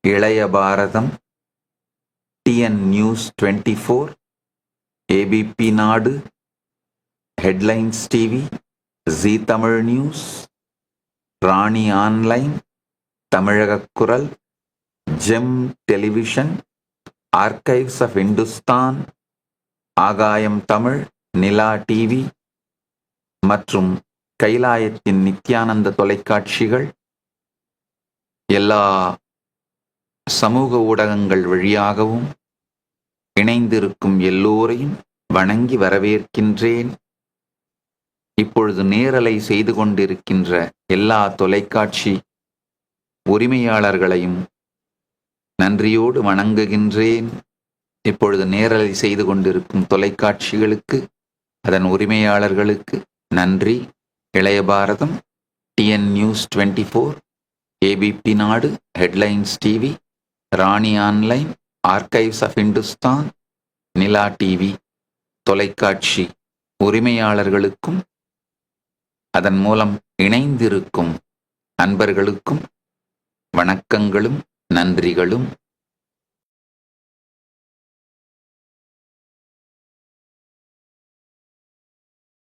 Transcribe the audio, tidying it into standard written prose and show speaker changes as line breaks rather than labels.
இளைய Bharatham, TN news 24, ABP Nadu, headlines TV, Zee Tamil news, Rani online, தமிழகக் குரல், Gem television, archives of Hindustan, Aakayam Tamil, Nila TV மற்றும் கைலாயத்தின் நித்யானந்த தொலைக்காட்சிகள் எல்லா சமூக ஊடகங்கள் வழியாகவும் இணைந்திருக்கும் எல்லோரையும் வணங்கி வரவேற்கின்றேன். இப்பொழுது நேரலை செய்து கொண்டிருக்கின்ற எல்லா தொலைக்காட்சி உரிமையாளர்களையும் நன்றியோடு வணங்குகின்றேன். இப்பொழுது நேரலை செய்து கொண்டிருக்கும் தொலைக்காட்சிகளுக்கு, அதன் உரிமையாளர்களுக்கு நன்றி. Ilaya Bharatham, TN news 24, ABP Nadu, headlines TV, Rani online, archives of Hindustan, Nila TV தொலைக்காட்சி உரிமையாளர்களுக்கும் அதன் மூலம் இணைந்திருக்கும் அன்பர்களுக்கும் வணக்கங்களும் நன்றிகளும்.